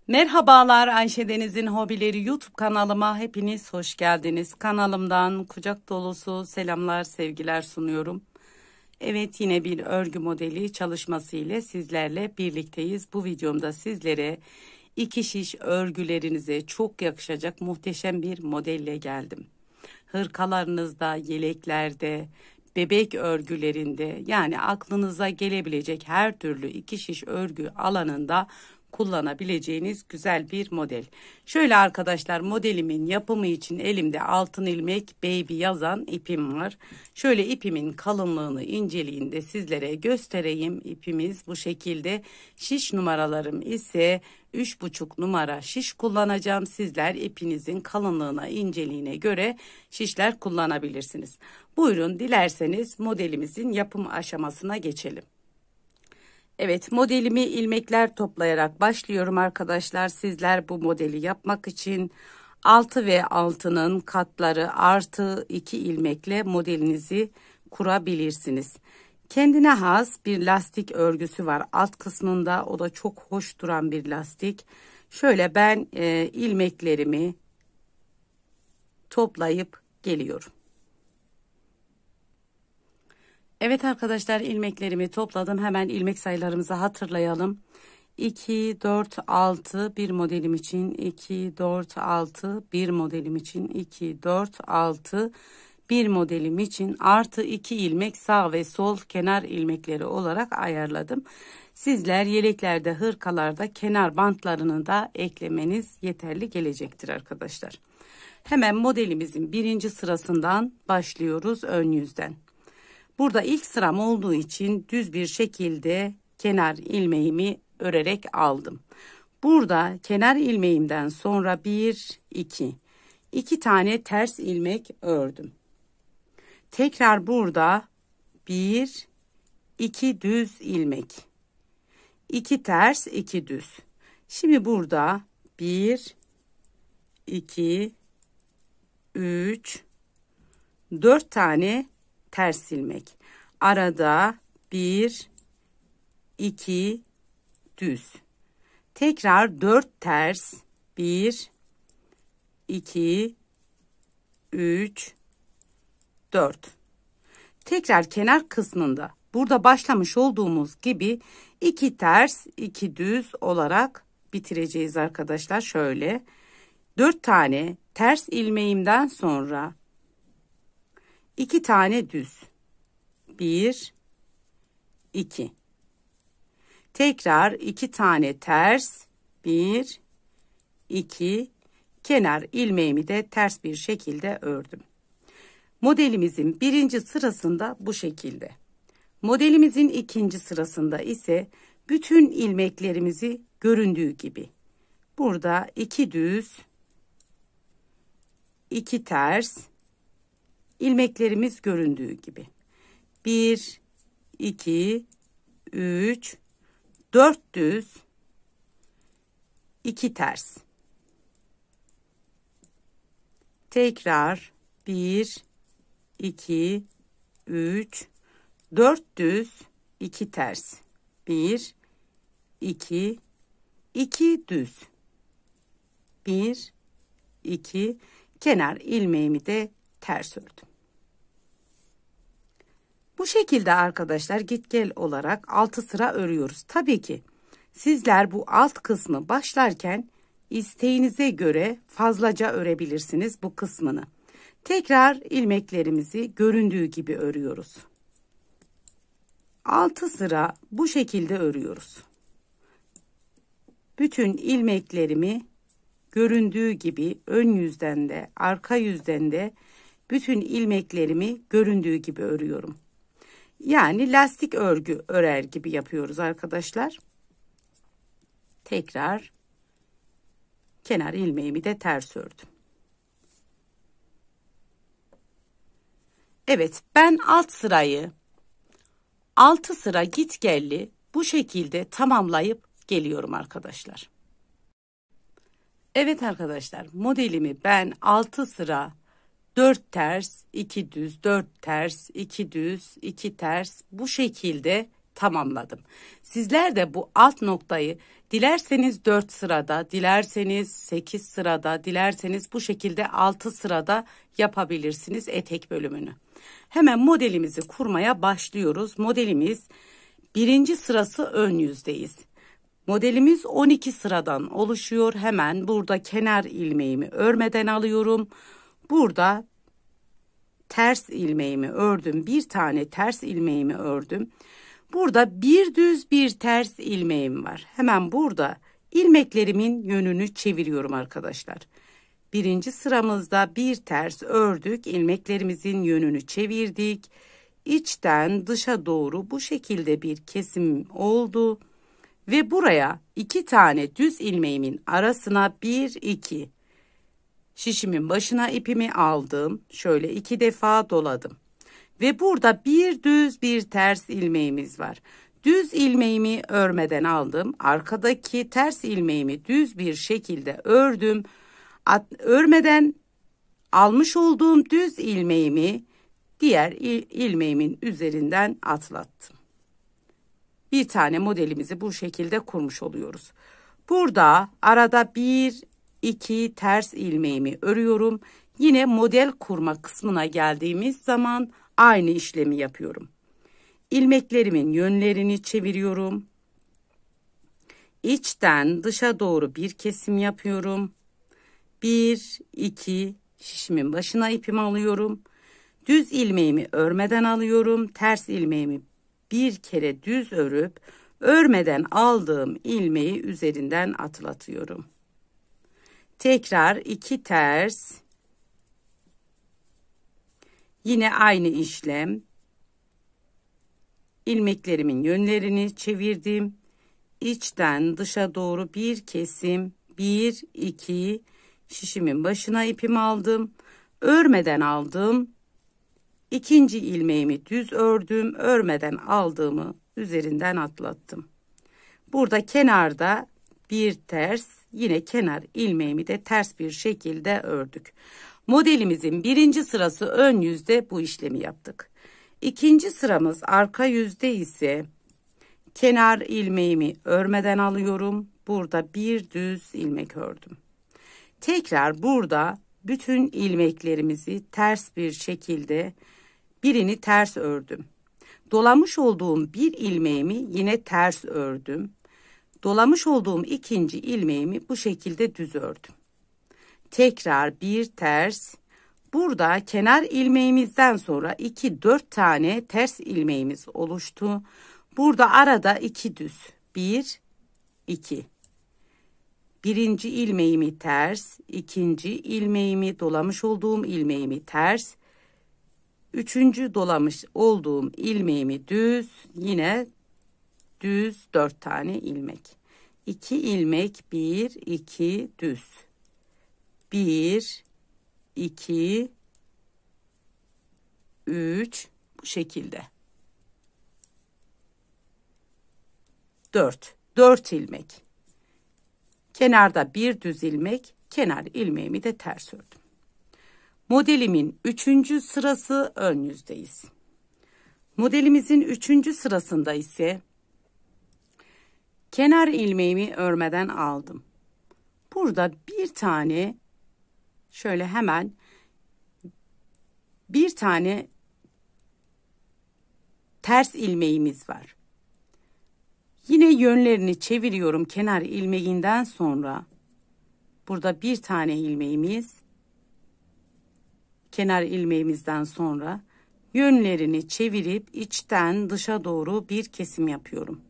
Merhabalar, Ayşe Deniz'in Hobileri YouTube kanalıma hepiniz hoş geldiniz. Kanalımdan kucak dolusu selamlar, sevgiler sunuyorum. Evet, yine bir örgü modeli çalışması ile sizlerle birlikteyiz. Bu videomda sizlere iki şiş örgülerinize çok yakışacak muhteşem bir modelle geldim. Hırkalarınızda, yeleklerde, bebek örgülerinde, yani aklınıza gelebilecek her türlü iki şiş örgü alanında kullanabileceğiniz güzel bir model. Şöyle arkadaşlar, modelimin yapımı için elimde altın ilmek baby yazan ipim var. Şöyle ipimin kalınlığını, inceliğini de sizlere göstereyim. İpimiz bu şekilde. Şiş numaralarım ise 3,5 numara şiş kullanacağım. Sizler ipinizin kalınlığına, inceliğine göre şişler kullanabilirsiniz. Buyurun, dilerseniz modelimizin yapım aşamasına geçelim. Evet, modelimi ilmekler toplayarak başlıyorum arkadaşlar. Sizler bu modeli yapmak için 6 ve 6'nın katları artı 2 ilmekle modelinizi kurabilirsiniz. Kendine has bir lastik örgüsü var alt kısmında. O da çok hoş duran bir lastik. Şöyle ben ilmeklerimi toplayıp geliyorum. Evet arkadaşlar, ilmeklerimi topladım. Hemen ilmek sayılarımızı hatırlayalım. 2, 4, 6 bir modelim için, 2, 4, 6 bir modelim için, 2, 4, 6 bir modelim için artı 2 ilmek sağ ve sol kenar ilmekleri olarak ayarladım. Sizler yeleklerde, hırkalarda kenar bantlarını da eklemeniz yeterli gelecektir arkadaşlar. Hemen modelimizin birinci sırasından başlıyoruz, ön yüzden. Burada ilk sıram olduğu için düz bir şekilde kenar ilmeğimi örerek aldım. Burada kenar ilmeğimden sonra 1, 2 tane ters ilmek ördüm. Tekrar burada 1, 2 düz ilmek. 2 ters, 2 düz. Şimdi burada 1, 2, 3, 4 tane ters ilmek. Arada 1, 2 düz. Tekrar 4 ters. 1, 2, 3, 4. Tekrar kenar kısmında burada başlamış olduğumuz gibi 2 ters, 2 düz olarak bitireceğiz arkadaşlar. Şöyle 4 tane ters ilmeğimden sonra 2 tane düz. 1, 2. Tekrar 2 tane ters. 1, 2. Kenar ilmeğimi de ters bir şekilde ördüm. Modelimizin birinci sırasında bu şekilde. Modelimizin ikinci sırasında ise bütün ilmeklerimizi göründüğü gibi. Burada 2 düz, 2 ters. İlmeklerimiz göründüğü gibi. 1, 2, 3, 4 düz, 2 ters. Tekrar 1, 2, 3, 4 düz, 2 ters. 1, 2, 2 düz. 1, 2, kenar ilmeğimi de ters ördüm. Bu şekilde arkadaşlar git gel olarak 6 sıra örüyoruz. Tabii ki sizler bu alt kısmı başlarken isteğinize göre fazlaca örebilirsiniz bu kısmını. Tekrar ilmeklerimizi göründüğü gibi örüyoruz. 6 sıra bu şekilde örüyoruz. Bütün ilmeklerimi göründüğü gibi ön yüzden de arka yüzden de bütün ilmeklerimi göründüğü gibi örüyorum. Yani lastik örgü örer gibi yapıyoruz arkadaşlar. Tekrar kenar ilmeğimi de ters ördüm. Evet, ben alt sırayı 6 sıra git gelli bu şekilde tamamlayıp geliyorum arkadaşlar. Evet arkadaşlar, modelimi ben 6 sıra 4 ters, 2 düz, 4 ters, 2 düz, 2 ters bu şekilde tamamladım. Sizler de bu alt noktayı Dilerseniz 4 sırada, dilerseniz 8 sırada, dilerseniz bu şekilde 6 sırada yapabilirsiniz etek bölümünü. Hemen modelimizi kurmaya başlıyoruz. Modelimiz birinci sırası ön yüzdeyiz. Modelimiz 12 sıradan oluşuyor. Hemen burada kenar ilmeğimi örmeden alıyorum. Burada ters ilmeğimi ördüm. Bir tane ters ilmeğimi ördüm. Burada bir düz bir ters ilmeğim var. Hemen burada ilmeklerimin yönünü çeviriyorum arkadaşlar. Birinci sıramızda bir ters ördük. İlmeklerimizin yönünü çevirdik. İçten dışa doğru bu şekilde bir kesim oldu. Ve buraya 2 tane düz ilmeğimin arasına 1 2 şişimin başına ipimi aldım. Şöyle 2 defa doladım. Ve burada bir düz bir ters ilmeğimiz var. Düz ilmeğimi örmeden aldım. Arkadaki ters ilmeğimi düz bir şekilde ördüm. Örmeden almış olduğum düz ilmeğimi diğer ilmeğimin üzerinden atlattım. Bir tane modelimizi bu şekilde kurmuş oluyoruz. Burada arada 1 2 ters ilmeğimi örüyorum. Yine model kurma kısmına geldiğimiz zaman aynı işlemi yapıyorum. İlmeklerimin yönlerini çeviriyorum. İçten dışa doğru bir kesim yapıyorum. 1 2 şişimin başına ipimi alıyorum. Düz ilmeğimi örmeden alıyorum. Ters ilmeğimi bir kere düz örüp örmeden aldığım ilmeği üzerinden atlatıyorum. Tekrar 2 ters. Yine aynı işlem. İlmeklerimin yönlerini çevirdim. İçten dışa doğru bir kesim. 1 2 şişimin başına ipimi aldım. Örmeden aldım. İkinci ilmeğimi düz ördüm. Örmeden aldığımı üzerinden atlattım. Burada kenarda bir ters, yine kenar ilmeğimi de ters bir şekilde ördük. Modelimizin birinci sırası ön yüzde bu işlemi yaptık. İkinci sıramız arka yüzde ise kenar ilmeğimi örmeden alıyorum. Burada bir düz ilmek ördüm. Tekrar burada bütün ilmeklerimizi ters bir şekilde birini ters ördüm. Dolamış olduğum bir ilmeğimi yine ters ördüm. Dolamış olduğum ikinci ilmeğimi bu şekilde düz ördüm. Tekrar bir ters. Burada kenar ilmeğimizden sonra 4 tane ters ilmeğimiz oluştu. Burada arada 2 düz. 1 2. Birinci ilmeğimi ters, ikinci ilmeğimi dolamış olduğum ilmeğimi ters. Üçüncü dolamış olduğum ilmeğimi düz, yine düz 4 tane ilmek. 2 ilmek, 1 2 düz. 1 2 3 bu şekilde. 4 ilmek. Kenarda bir düz ilmek, kenar ilmeğimi de ters ördüm. Modelimin 3. sırası ön yüzdeyiz. Modelimizin 3. sırasında ise kenar ilmeğimi örmeden aldım. Burada bir tane şöyle hemen bir tane ters ilmeğimiz var. Yine yönlerini çeviriyorum kenar ilmeğinden sonra. Burada bir tane ilmeğimiz, kenar ilmeğimizden sonra yönlerini çevirip içten dışa doğru bir kesim yapıyorum.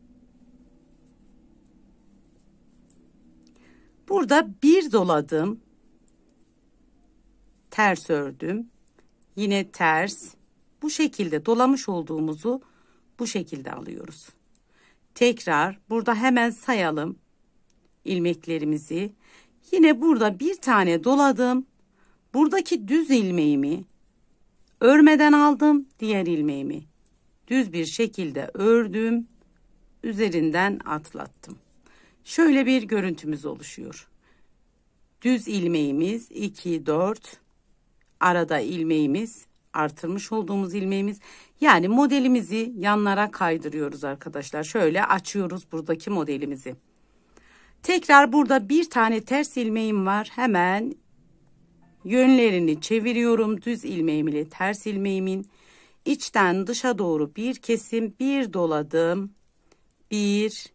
Burada bir doladım. Ters ördüm. Yine ters. Bu şekilde dolamış olduğumuzu bu şekilde alıyoruz. Tekrar burada hemen sayalım ilmeklerimizi. Yine burada bir tane doladım. Buradaki düz ilmeğimi örmeden aldım. Diğer ilmeğimi düz bir şekilde ördüm. Üzerinden atlattım. Şöyle bir görüntümüz oluşuyor. Düz ilmeğimiz 2 4, arada ilmeğimiz, artırmış olduğumuz ilmeğimiz. Yani modelimizi yanlara kaydırıyoruz arkadaşlar. Şöyle açıyoruz buradaki modelimizi. Tekrar burada bir tane ters ilmeğim var. Hemen yönlerini çeviriyorum. Düz ilmeğim ile ters ilmeğimin içten dışa doğru bir kesim, bir doladım. 1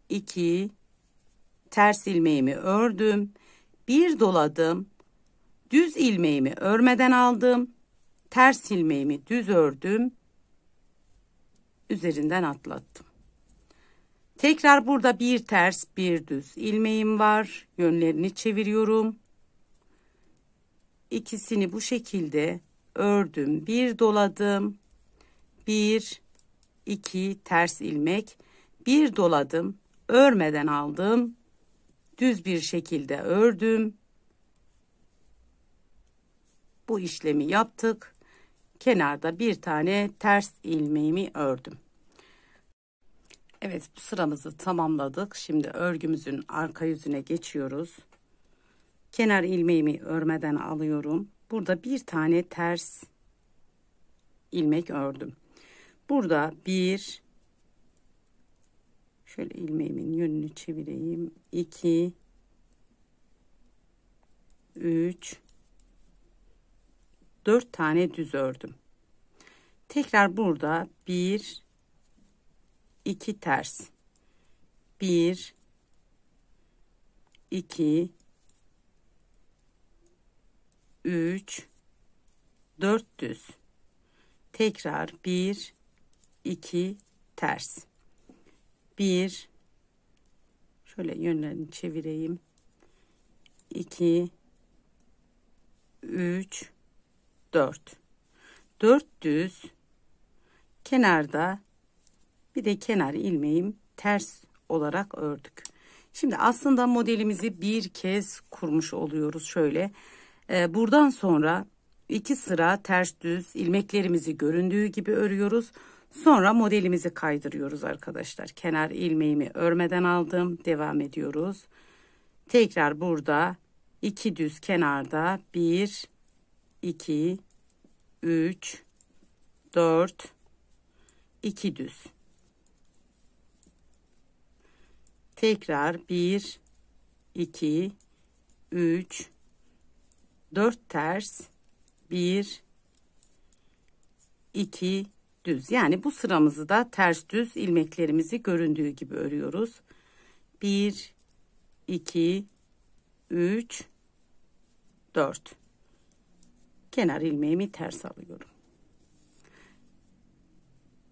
2 ters ilmeğimi ördüm. Bir doladım. Düz ilmeğimi örmeden aldım. Ters ilmeğimi düz ördüm. Üzerinden atlattım. Tekrar burada bir ters, bir düz ilmeğim var. Yönlerini çeviriyorum. İkisini bu şekilde ördüm. Bir doladım. 1 2 ters ilmek. Bir doladım. Örmeden aldım. Düz bir şekilde ördüm. Bu işlemi yaptık. Kenarda bir tane ters ilmeğimi ördüm. Evet, bu sıramızı tamamladık. Şimdi örgümüzün arka yüzüne geçiyoruz. Kenar ilmeğimi örmeden alıyorum. Burada bir tane ters ilmek ördüm. Burada şöyle ilmeğimin yönünü çevireyim. 2 3 4 tane düz ördüm. Tekrar burada 1 2 ters. 1 2 3 4 düz. Tekrar 1 2 ters. 1 şöyle yönlerini çevireyim. 2 3 4 4 düz. Kenarda bir de kenar ilmeğim ters olarak ördük. Şimdi aslında modelimizi bir kez kurmuş oluyoruz şöyle. Buradan sonra 2 sıra ters düz ilmeklerimizi göründüğü gibi örüyoruz. Sonra modelimizi kaydırıyoruz arkadaşlar. Kenar ilmeğimi örmeden aldım. Devam ediyoruz. Tekrar burada 2 düz kenarda 1 2 3 4 2 düz. Tekrar 1 2 3 4 ters 1 2 düz. Yani bu sıramızı da ters düz ilmeklerimizi göründüğü gibi örüyoruz. 1 2 3 4 kenar ilmeğimi ters alıyorum.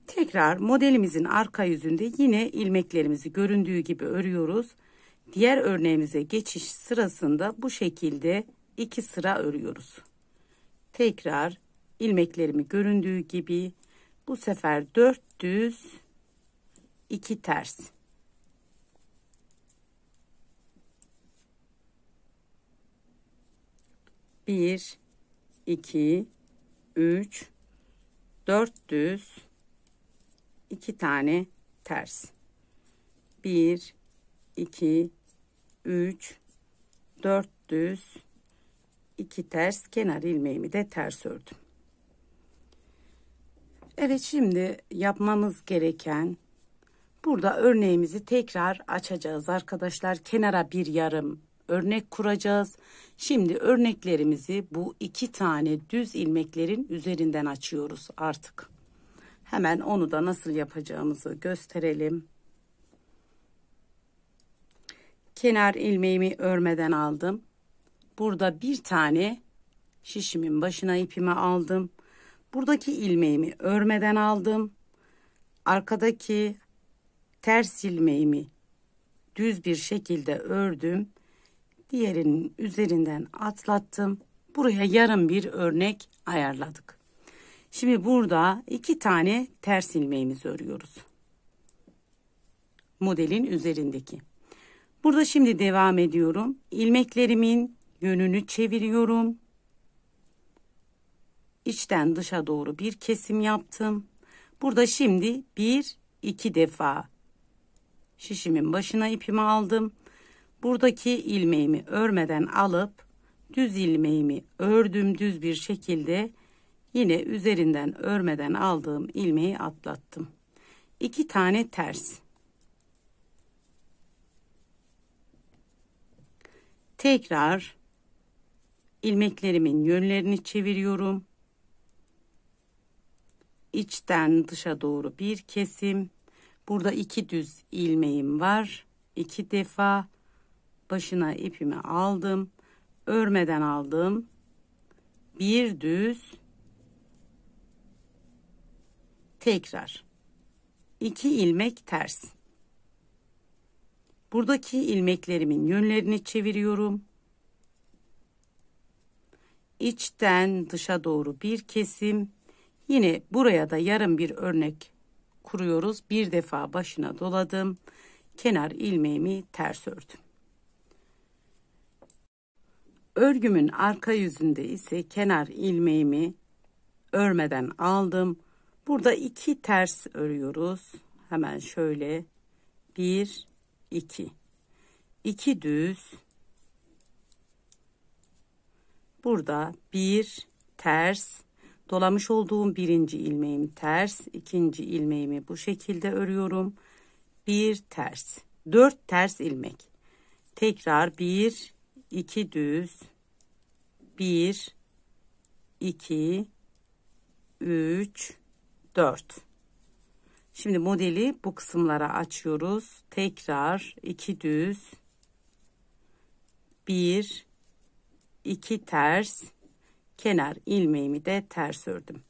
Tekrar modelimizin arka yüzünde yine ilmeklerimizi göründüğü gibi örüyoruz. Diğer örneğimize geçiş sırasında bu şekilde 2 sıra örüyoruz. Tekrar ilmeklerimi göründüğü gibi bu sefer 4 düz 2 ters. Bir 2 3 4 düz 2 tane ters. 1 2 3 4 düz 2 ters, kenar ilmeğimi de ters ördüm. Evet, şimdi yapmamız gereken, burada örneğimizi tekrar açacağız arkadaşlar. Kenara bir yarım örnek kuracağız. Şimdi örneklerimizi bu 2 tane düz ilmeklerin üzerinden açıyoruz artık. Hemen onu da nasıl yapacağımızı gösterelim. Kenar ilmeğimi örmeden aldım. Burada bir tane şişimin başına ipimi aldım. Buradaki ilmeğimi örmeden aldım. Arkadaki ters ilmeğimi düz bir şekilde ördüm. Diğerinin üzerinden atlattım. Buraya yarım bir örnek ayarladık. Şimdi burada 2 tane ters ilmeğimizi örüyoruz. Modelin üzerindeki. Burada şimdi devam ediyorum. İlmeklerimin yönünü çeviriyorum. İçten dışa doğru bir kesim yaptım. Burada şimdi 1-2 defa şişimin başına ipimi aldım. Buradaki ilmeğimi örmeden alıp düz ilmeğimi ördüm düz bir şekilde. Yine üzerinden örmeden aldığım ilmeği atlattım. 2 tane ters. Tekrar ilmeklerimin yönlerini çeviriyorum. İçten dışa doğru bir kesim. Burada 2 düz ilmeğim var. 2 defa başına ipimi aldım. Örmeden aldım. Bir düz. Tekrar 2 ilmek ters. Buradaki ilmeklerimin yönlerini çeviriyorum. İçten dışa doğru bir kesim. Yine buraya da yarım bir örnek kuruyoruz. Bir defa başına doladım. Kenar ilmeğimi ters ördüm. Örgümün arka yüzünde ise kenar ilmeğimi örmeden aldım. Burada 2 ters örüyoruz. Hemen şöyle 1 2 2 düz. Burada 1 ters. Dolamış olduğum birinci ilmeğim ters, ikinci ilmeğimi bu şekilde örüyorum. Bir ters, 4 ters ilmek. Tekrar 1 2 düz, 1 2 3 4. Şimdi modeli bu kısımlara açıyoruz. Tekrar 2 düz, 1 2 ters, kenar ilmeğimi de ters ördüm.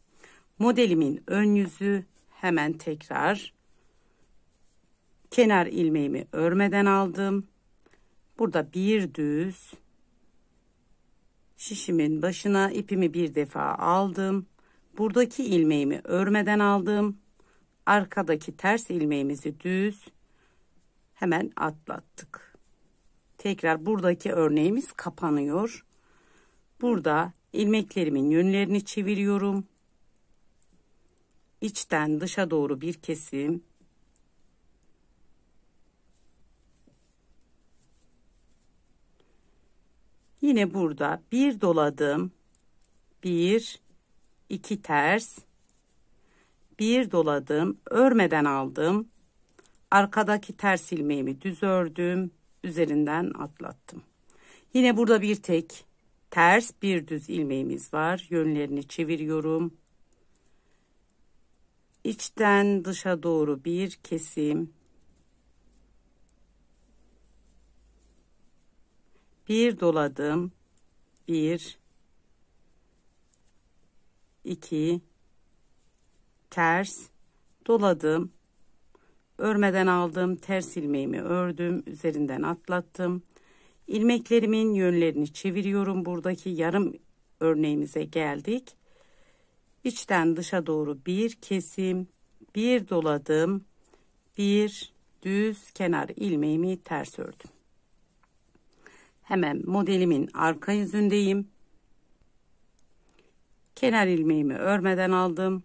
Modelimin ön yüzü, hemen tekrar kenar ilmeğimi örmeden aldım. Burada bir düz, şişimin başına ipimi bir defa aldım. Buradaki ilmeğimi örmeden aldım. Arkadaki ters ilmeğimizi düz hemen atlattık. Tekrar buradaki örneğimiz kapanıyor. Burada ilmeklerimin yönlerini çeviriyorum. İçten dışa doğru bir kesim. Yine burada bir doladım. 1 2 ters. Bir doladım, örmeden aldım. Arkadaki ters ilmeğimi düz ördüm. Üzerinden atlattım. Yine burada bir tek ters bir düz ilmeğimiz var. Yönlerini çeviriyorum. İçten dışa doğru bir kesim. Bir doladım. 1 2 ters doladım. Örmeden aldım. Ters ilmeğimi ördüm. Üzerinden atlattım. İlmeklerimin yönlerini çeviriyorum. Buradaki yarım örneğimize geldik. İçten dışa doğru bir kesim, bir doladım, bir düz kenar ilmeğimi ters ördüm. Hemen modelimin arka yüzündeyim. Kenar ilmeğimi örmeden aldım.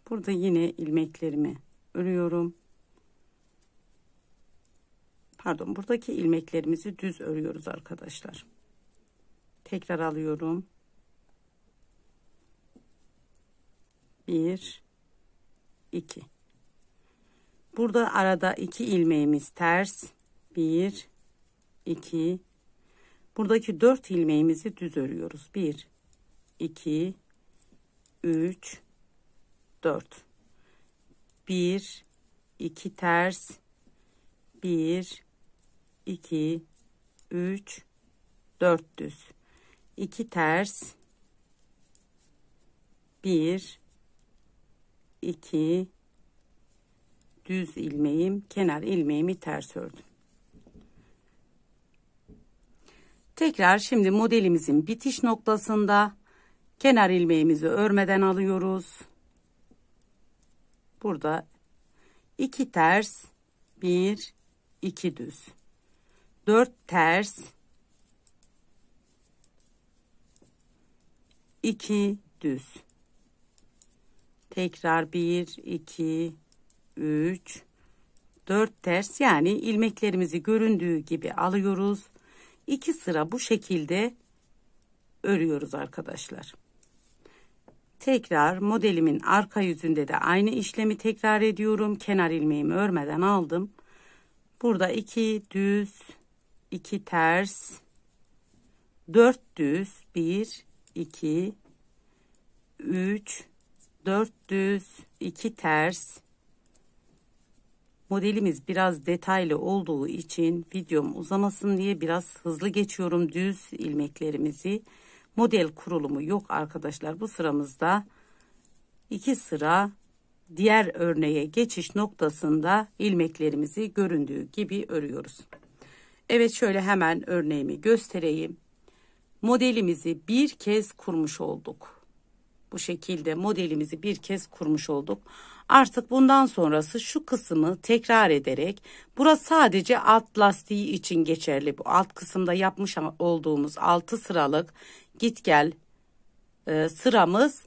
Burada yine ilmeklerimi örüyorum. Pardon, buradaki ilmeklerimizi düz örüyoruz arkadaşlar. Tekrar alıyorum. 1 2. Burada arada 2 ilmeğimiz ters. 1 2. Buradaki 4 ilmeğimizi düz örüyoruz. 1 2 3 4. 1 2 ters. 1 2 3 4 düz. 2 ters. 1 2 düz ilmeğim, kenar ilmeğimi ters ördüm. Tekrar şimdi modelimizin bitiş noktasında kenar ilmeğimizi örmeden alıyoruz. Burada 2 ters, 1 2 düz. 4 ters, 2 düz. Tekrar 1 2 3 4 ters, yani ilmeklerimizi göründüğü gibi alıyoruz. 2 sıra bu şekilde örüyoruz arkadaşlar. Tekrar modelimin arka yüzünde de aynı işlemi tekrar ediyorum. Kenar ilmeğimi örmeden aldım. Burada 2 düz, 2 ters, 4 düz, 1 2 3 4 düz, 2 ters. Modelimiz biraz detaylı olduğu için videom uzamasın diye biraz hızlı geçiyorum düz ilmeklerimizi. Model kurulumu yok arkadaşlar. Bu sıramızda 2 sıra diğer örneğe geçiş noktasında ilmeklerimizi göründüğü gibi örüyoruz. Evet, şöyle hemen örneğimi göstereyim. Modelimizi bir kez kurmuş olduk. Bu şekilde modelimizi bir kez kurmuş olduk. Artık bundan sonrası şu kısmı tekrar ederek, burası sadece alt lastiği için geçerli. Bu alt kısımda yapmış olduğumuz 6 sıralık git gel sıramız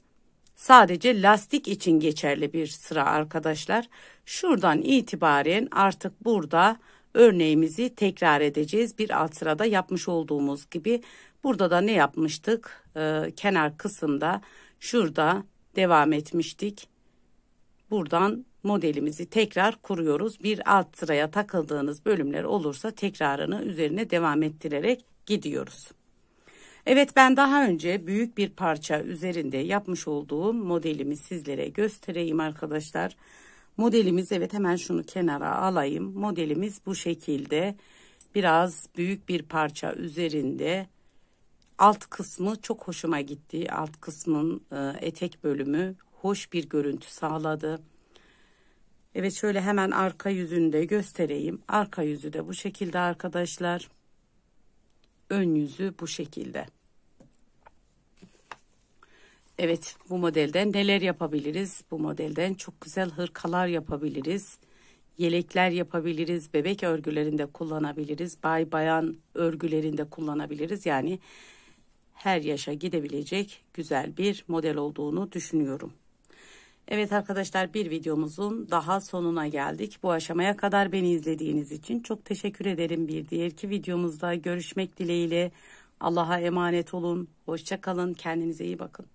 sadece lastik için geçerli bir sıra arkadaşlar. Şuradan itibaren artık burada örneğimizi tekrar edeceğiz. Bir alt sırada yapmış olduğumuz gibi. Burada da ne yapmıştık? Kenar kısımda şurada devam etmiştik. Buradan modelimizi tekrar kuruyoruz. Bir alt sıraya takıldığınız bölümler olursa tekrarını üzerine devam ettirerek gidiyoruz. Evet, ben daha önce büyük bir parça üzerinde yapmış olduğum modelimi sizlere göstereyim arkadaşlar. Modelimiz, evet, hemen şunu kenara alayım. Modelimiz bu şekilde biraz büyük bir parça üzerinde. Alt kısmı çok hoşuma gitti. Alt kısmın etek bölümü hoş bir görüntü sağladı. Evet, şöyle hemen arka yüzünü de göstereyim. Arka yüzü de bu şekilde arkadaşlar. Ön yüzü bu şekilde. Evet, bu modelden neler yapabiliriz? Bu modelden çok güzel hırkalar yapabiliriz. Yelekler yapabiliriz. Bebek örgülerinde kullanabiliriz. Bayan örgülerinde kullanabiliriz. Yani her yaşa gidebilecek güzel bir model olduğunu düşünüyorum. Evet arkadaşlar, bir videomuzun daha sonuna geldik. Bu aşamaya kadar beni izlediğiniz için çok teşekkür ederim. Bir diğerki videomuzda görüşmek dileğiyle. Allah'a emanet olun. Hoşça kalın. Kendinize iyi bakın.